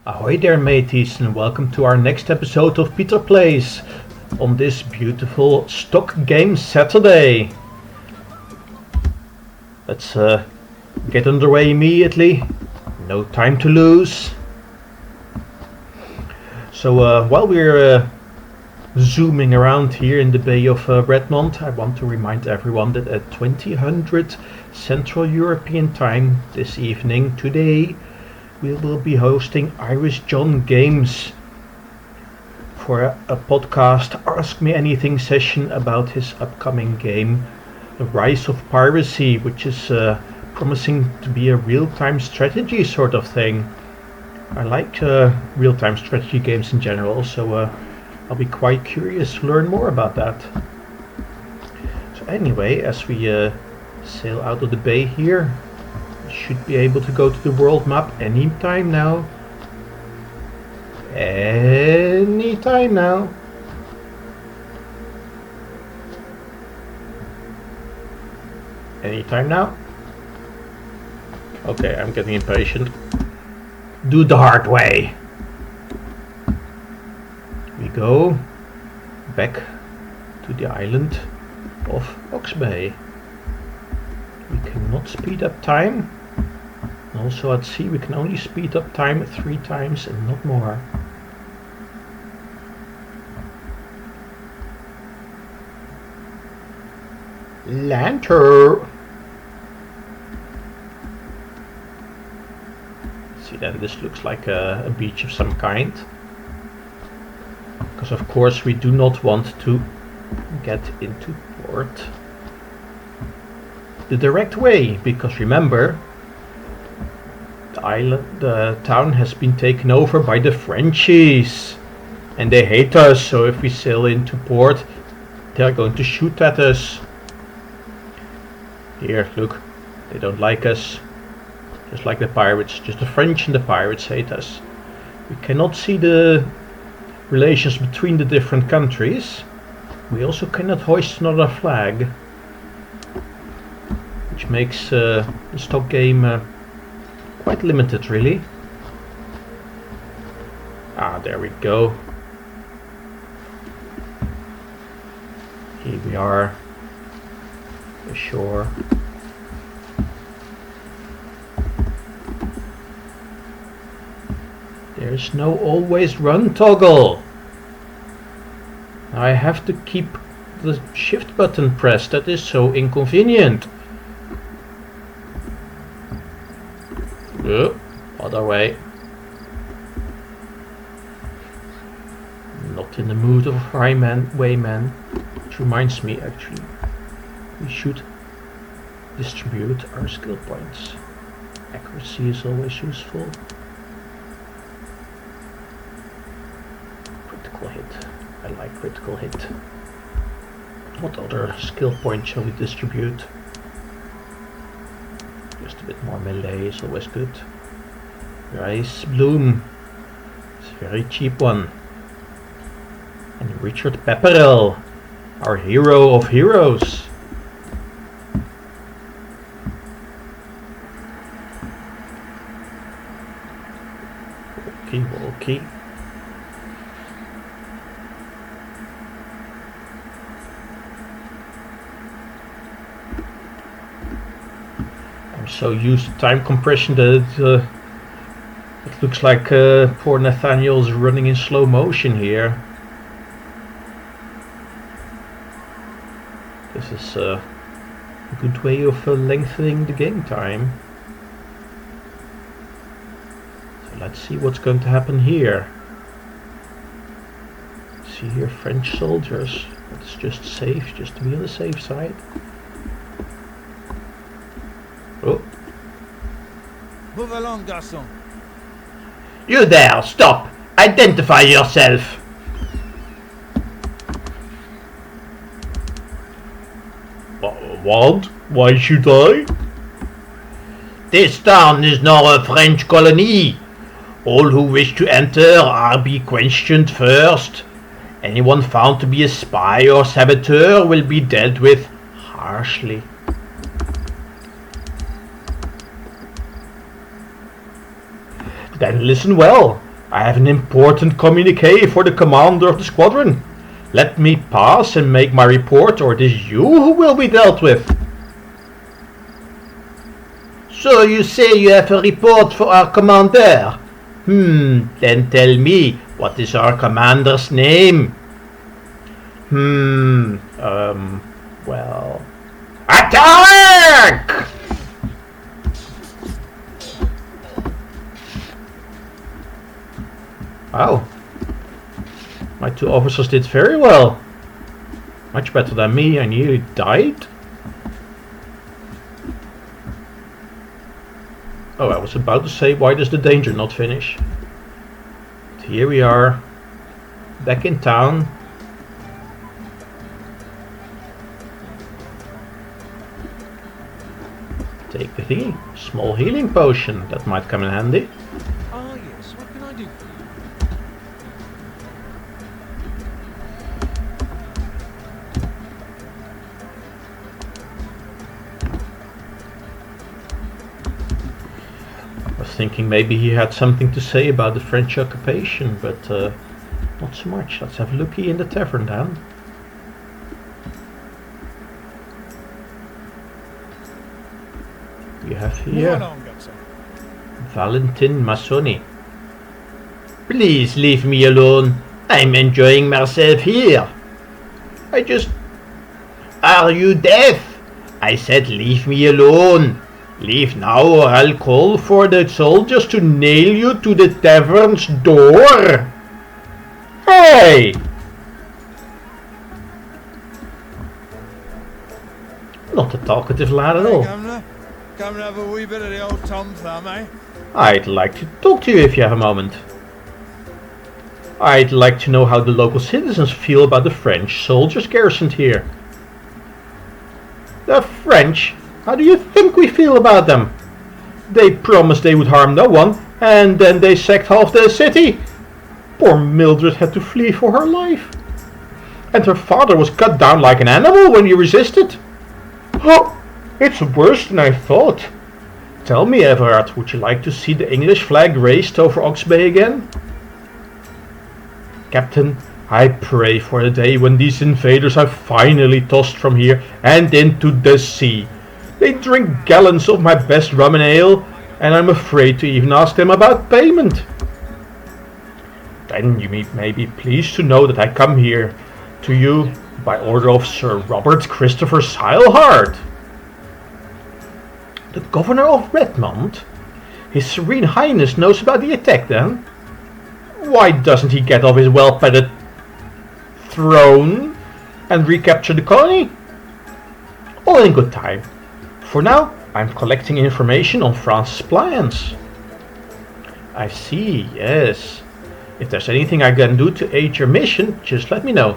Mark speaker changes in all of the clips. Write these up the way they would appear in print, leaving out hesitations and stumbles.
Speaker 1: Ahoy there mateys, and welcome to our next episode of PIETER Plays on this beautiful stock game Saturday. Let's get underway immediately, no time to lose. So while we're zooming around here in the Bay of Redmond, I want to remind everyone that at 2000 Central European time this evening, today, we will be hosting Irish John Games for a podcast Ask Me Anything session about his upcoming game, The Rise of Piracy, which is promising to be a real-time strategy sort of thing. I like real-time strategy games in general, so I'll be quite curious to learn more about that. So anyway, as we sail out of the bay here, should be able to go to the world map anytime now. Anytime now. Anytime now. Okay, I'm getting impatient. Do the hard way. We go back to the island of Oxbay. We cannot speed up time. Also at sea we can only speed up time 3 times and not more. Lantern! See, then this looks like a beach of some kind. Because of course we do not want to get into port the direct way, because remember, the town has been taken over by the Frenchies and they hate us, so if we sail into port they are going to shoot at us. Here, look, they don't like us, just like the pirates. Just the French and the pirates hate us. We cannot see the relations between the different countries. We also cannot hoist another flag, which makes the stock game quite limited, really. Ah, there we go. Here we are, ashore. There's no always run toggle. I have to keep the shift button pressed. That is so inconvenient. Other way. Not in the mood of highwayman. Which reminds me, actually, we should distribute our skill points. Accuracy is always useful. Critical hit. I like critical hit. What other skill point shall we distribute? Just a bit more melee is always good. Rice Bloom. It's a very cheap one. And Richard Pepperell, our hero of heroes. Okay. I'm so used to time compression that it looks like poor Nathaniel's running in slow motion here. This is a good way of lengthening the game time. So let's see what's going to happen here. See here, French soldiers. It's just safe, just to be on the safe side. Oh.
Speaker 2: Move along, garçon.
Speaker 1: You there, stop! Identify yourself! What? Why should I? This town is now a French colony. All who wish to enter are be questioned first. Anyone found to be a spy or saboteur will be dealt with harshly. Then listen well. I have an important communiqué for the commander of the squadron. Let me pass and make my report, or it is you who will be dealt with. So you say you have a report for our commander? Then tell me, what is our commander's name? Well... Attack! Wow. My two officers did very well. Much better than me. I nearly died. Oh, I was about to say, why does the danger not finish? But here we are, back in town. Take the thingy, small healing potion, that might come in handy.
Speaker 2: Ah, yes, what can I do for you?
Speaker 1: I was thinking maybe he had something to say about the French occupation, but not so much. Let's have a looky in the tavern then. We have here Valentin Massoni. Please leave me alone. I'm enjoying myself here. Are you deaf? I said leave me alone. Leave now or I'll call for the soldiers to nail you to the tavern's door. Hey! Not a talkative lad at all.
Speaker 2: Governor, come and have a wee bit of the old Tom Thumb, eh?
Speaker 1: I'd like to talk to you if you have a moment. I'd like to know how the local citizens feel about the French soldiers garrisoned here. The French? How do you think we feel about them? They promised they would harm no one, and then they sacked half the city. Poor Mildred had to flee for her life. And her father was cut down like an animal when he resisted. Oh, it's worse than I thought. Tell me, Everard, would you like to see the English flag raised over Oxbay again? Captain, I pray for the day when these invaders are finally tossed from here and into the sea. They drink gallons of my best rum and ale, and I'm afraid to even ask them about payment. Then you may be pleased to know that I come here to you by order of Sir Robert Christopher Silehart, the Governor of Redmond. His Serene Highness knows about the attack then? Why doesn't he get off his well-padded throne and recapture the colony? All in good time. For now, I'm collecting information on France's plans. I see, yes. If there's anything I can do to aid your mission, just let me know.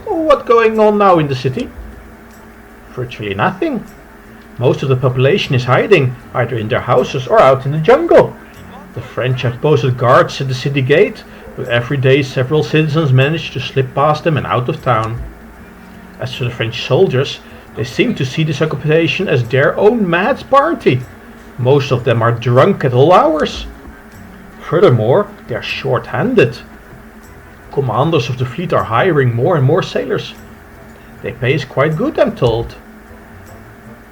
Speaker 1: What's going on now in the city? Virtually nothing. Most of the population is hiding, either in their houses or out in the jungle. The French have posted guards at the city gate, but every day several citizens manage to slip past them and out of town. As for the French soldiers, they seem to see this occupation as their own mad party. Most of them are drunk at all hours. Furthermore, they are short-handed. Commanders of the fleet are hiring more and more sailors. They pay us quite good, I'm told.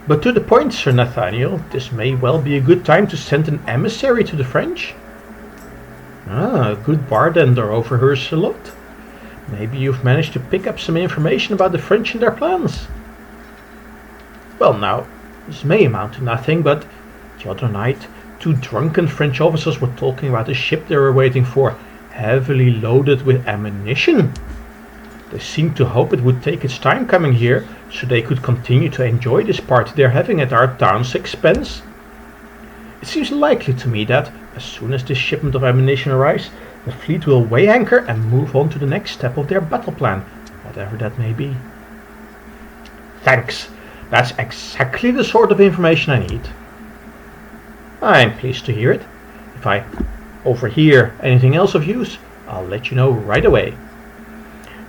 Speaker 1: But to the point, Sir Nathaniel, this may well be a good time to send an emissary to the French. A good bartender overhears a lot. Maybe you've managed to pick up some information about the French and their plans. Well now, this may amount to nothing, but the other night, two drunken French officers were talking about a ship they were waiting for, heavily loaded with ammunition. They seemed to hope it would take its time coming here, so they could continue to enjoy this party they're having at our town's expense. It seems likely to me that, as soon as this shipment of ammunition arrives, the fleet will weigh anchor and move on to the next step of their battle plan, whatever that may be. Thanks. That's exactly the sort of information I need. I'm pleased to hear it. If I overhear anything else of use, I'll let you know right away.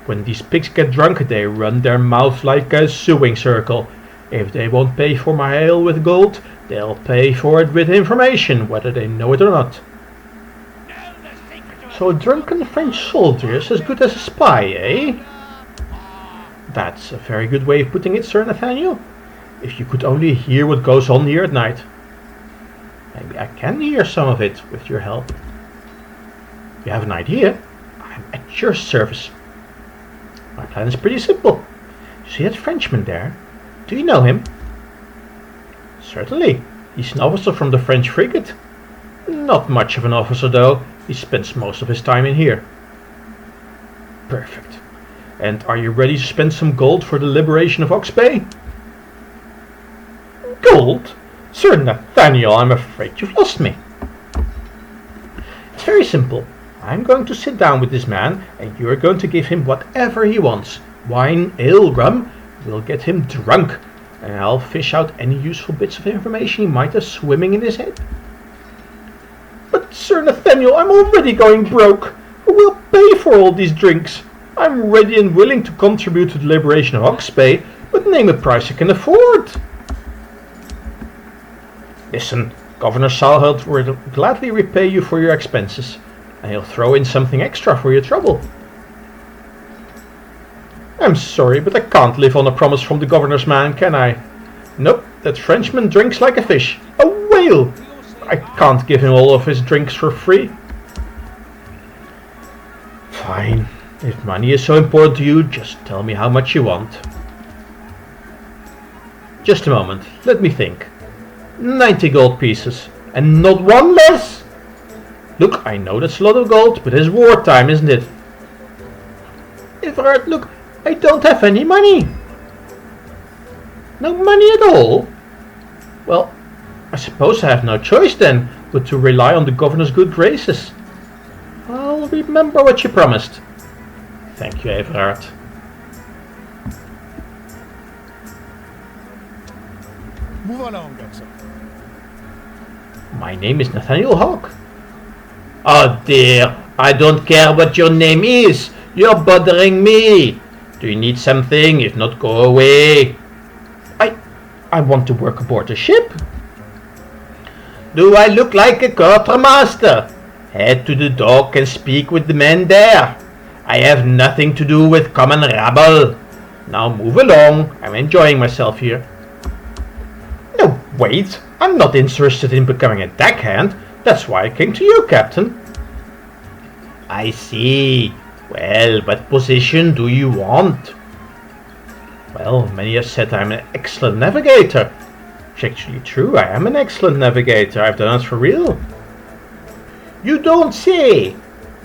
Speaker 1: When these pigs get drunk, they run their mouths like a sewing circle. If they won't pay for my ale with gold, they'll pay for it with information, whether they know it or not. So a drunken French soldier is as good as a spy, eh? That's a very good way of putting it, Sir Nathaniel. If you could only hear what goes on here at night. Maybe I can hear some of it with your help. You have an idea? I'm at your service. My plan is pretty simple. You see that Frenchman there? Do you know him? Certainly. He's an officer from the French frigate. Not much of an officer though. He spends most of his time in here. Perfect. And are you ready to spend some gold for the liberation of Oxbay? Gold? Sir Nathaniel, I'm afraid you've lost me. It's very simple. I'm going to sit down with this man and you're going to give him whatever he wants. Wine, ale, rum. We'll get him drunk. And I'll fish out any useful bits of information he might have swimming in his head. But Sir Nathaniel, I'm already going broke. Who will pay for all these drinks? I'm ready and willing to contribute to the liberation of Oxbay, but name a price I can afford. Listen, Governor Salholt will gladly repay you for your expenses, and he'll throw in something extra for your trouble. I'm sorry, but I can't live on a promise from the governor's man, can I? Nope, that Frenchman drinks like a fish, a whale. I can't give him all of his drinks for free. Fine, if money is so important to you, just tell me how much you want. Just a moment, let me think. 90 gold pieces, and not one less! Look, I know that's a lot of gold, but it's wartime, isn't it? Everard, look, I don't have any money. No money at all? Well, I suppose I have no choice then, but to rely on the governor's good graces. I'll remember what you promised. Thank you, Everard.
Speaker 2: Move along, Godson.
Speaker 1: My name is Nathaniel Hawke. Oh dear, I don't care what your name is. You're bothering me. Do you need something? If not, go away. I want to work aboard a ship. Do I look like a quartermaster? Head to the dock and speak with the men there. I have nothing to do with common rabble. Now move along. I'm enjoying myself here. No, wait. I'm not interested in becoming a deckhand. That's why I came to you, Captain. I see. Well, what position do you want? Well, many have said I'm an excellent navigator. It's actually true, I am an excellent navigator. I've done it for real. You don't say.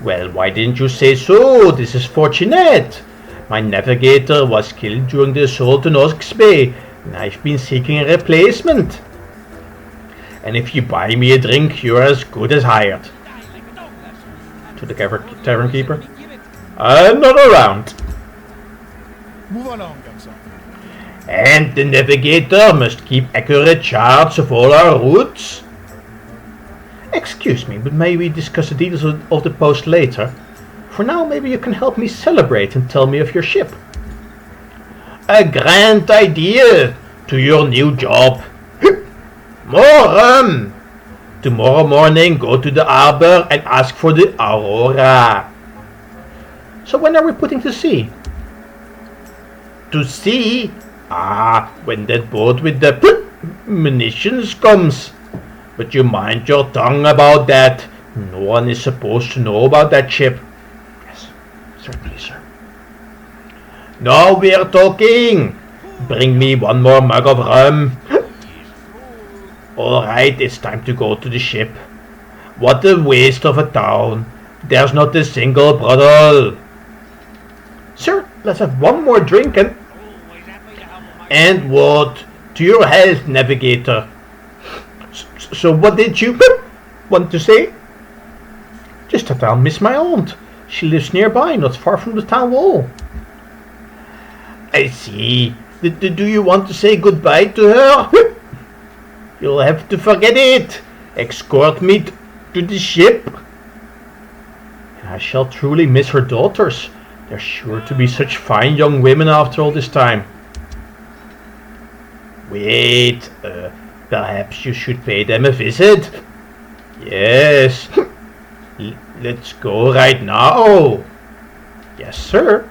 Speaker 1: Well, why didn't you say so? This is fortunate. My navigator was killed during the assault on Oxbay, and I've been seeking a replacement. And if you buy me a drink, you're as good as hired. To the tavern keeper. I'm not around.
Speaker 2: Move along, Godson.
Speaker 1: And the navigator must keep accurate charts of all our routes. Excuse me, but may we discuss the details of the post later? For now, maybe you can help me celebrate and tell me of your ship. A grand idea to your new job. More rum! Tomorrow morning, go to the harbor and ask for the Aurora. So when are we putting to sea? To sea? Ah, when that boat with the munitions comes. But you mind your tongue about that. No one is supposed to know about that ship. Yes, certainly, sir. Now we're talking. Bring me one more mug of rum. Alright, it's time to go to the ship. What a waste of a town. There's not a single bottle. Sir, let's have one more drink and... And what? To your health, navigator. So what did you want to say? Just that I'll miss my aunt. She lives nearby, not far from the town wall. I see. Do you want to say goodbye to her? You'll have to forget it. Escort me to the ship. I shall truly miss her daughters. They're sure to be such fine young women after all this time. Wait, perhaps you should pay them a visit. Yes. Let's go right now. Yes, sir.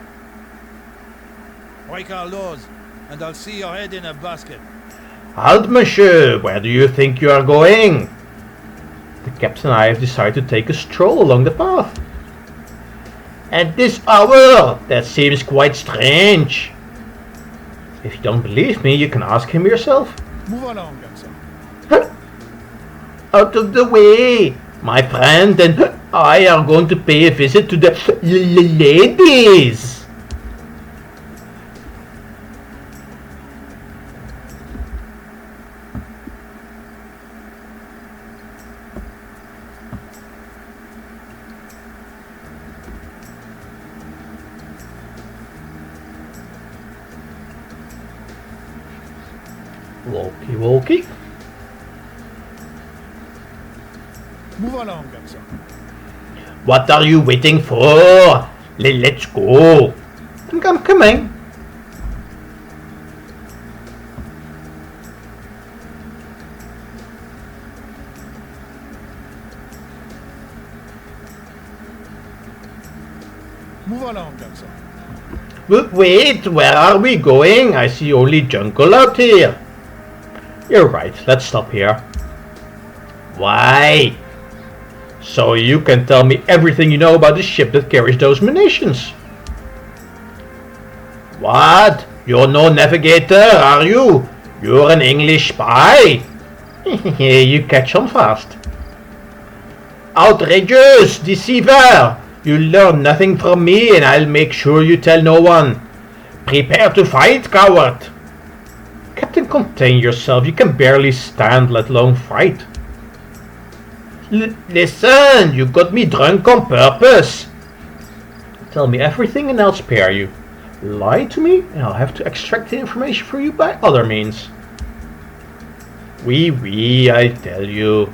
Speaker 2: Break our laws, and I'll see your head in a basket.
Speaker 1: Halt, monsieur. Where do you think you are going? The captain and I have decided to take a stroll along the path. At this hour? That seems quite strange. If you don't believe me, you can ask him yourself.
Speaker 2: Move along, Gamsa.
Speaker 1: Out of the way! My friend and I are going to pay a visit to the ladies! Walkie walkie.
Speaker 2: Move along, Gamsa.
Speaker 1: What are you waiting for? Let's go. I'm coming.
Speaker 2: Move along, Gamsa.
Speaker 1: Wait, where are we going? I see only jungle out here. You're right, let's stop here. Why? So you can tell me everything you know about the ship that carries those munitions. What? You're no navigator, are you? You're an English spy. You catch on fast. Outrageous, deceiver! You learn nothing from me and I'll make sure you tell no one. Prepare to fight, coward! Captain, contain yourself. You can barely stand, let alone fight. Listen, you got me drunk on purpose. Tell me everything and I'll spare you. Lie to me and I'll have to extract the information for you by other means. Oui, I tell you.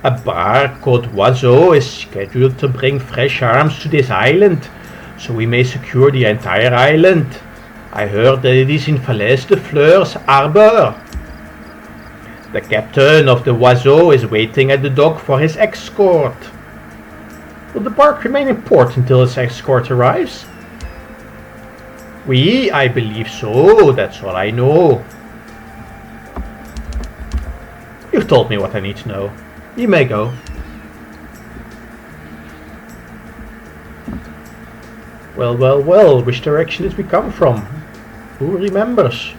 Speaker 1: A bark called Oiseau is scheduled to bring fresh arms to this island, so we may secure the entire island. I heard that it is in Falaise de Fleur's harbor. The captain of the Oiseau is waiting at the dock for his escort. Will the bark remain in port until his escort arrives? Oui, I believe so. That's all I know. You've told me what I need to know. You may go. Well, which direction did we come from? Who remembers?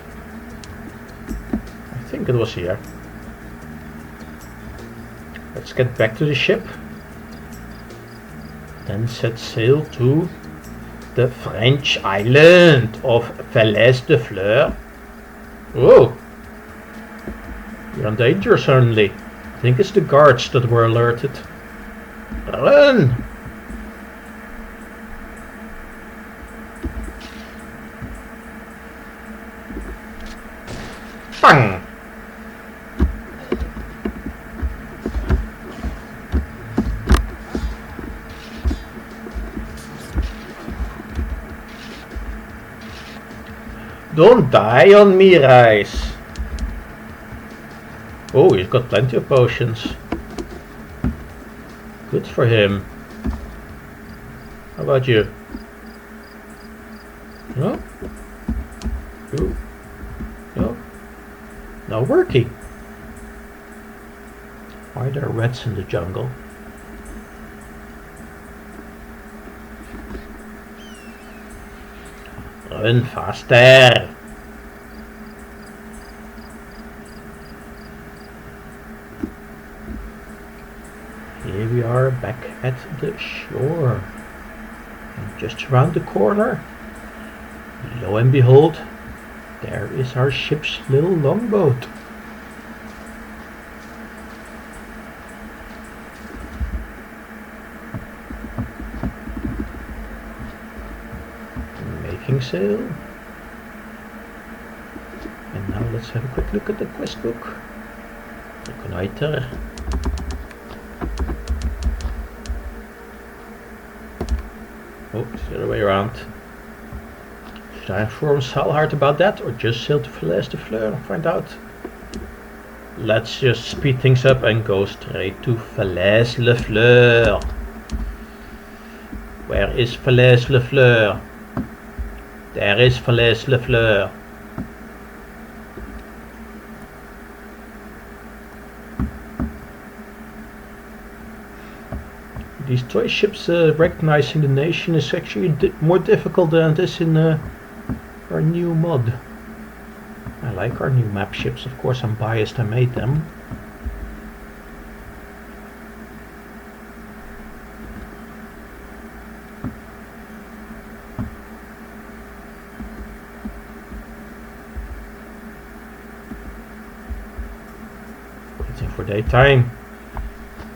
Speaker 1: I think it was here. Let's get back to the ship. Then set sail to the French island of Falaise de Fleur. Oh! You're in danger suddenly. I think it's the guards that were alerted. Run! Bang! Don't die on me, Rice. Oh, he's got plenty of potions. Good for him. How about you? No? You? No? Not working. Why are there rats in the jungle? Run faster! Here we are back at the shore. And just around the corner, lo and behold, there is our ship's little longboat. Making sail. And now let's have a quick look at the quest book. Reconnoiter. Oh, it's the other way around. Should I inform Salhart about that or just sail to Falaise de Fleur and find out? Let's just speed things up and go straight to Falaise de Fleur. Where is Falaise-le-Fleur? There is Falaise-le-Fleur. These toy ships recognizing the nation is actually more difficult than it is in our new mod. I like our new map ships, of course I'm biased, I made them. Waiting for daytime.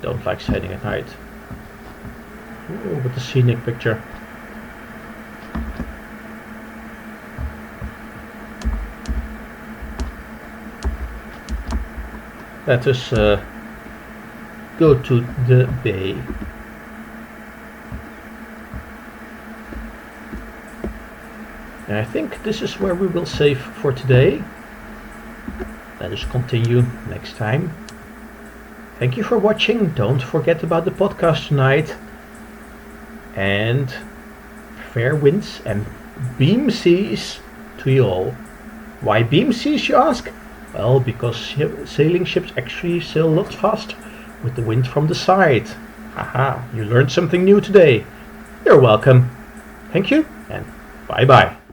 Speaker 1: Don't like sailing at night. Ooh, what a scenic picture. Let us go to the bay. And I think this is where we will save for today. Let us continue next time. Thank you for watching. Don't forget about the podcast tonight. And fair winds and beam seas to you all. Why beam seas, you ask? Well, because sailing ships actually sail a lot faster with the wind from the side. Haha, you learned something new today. You're welcome. Thank you and bye bye.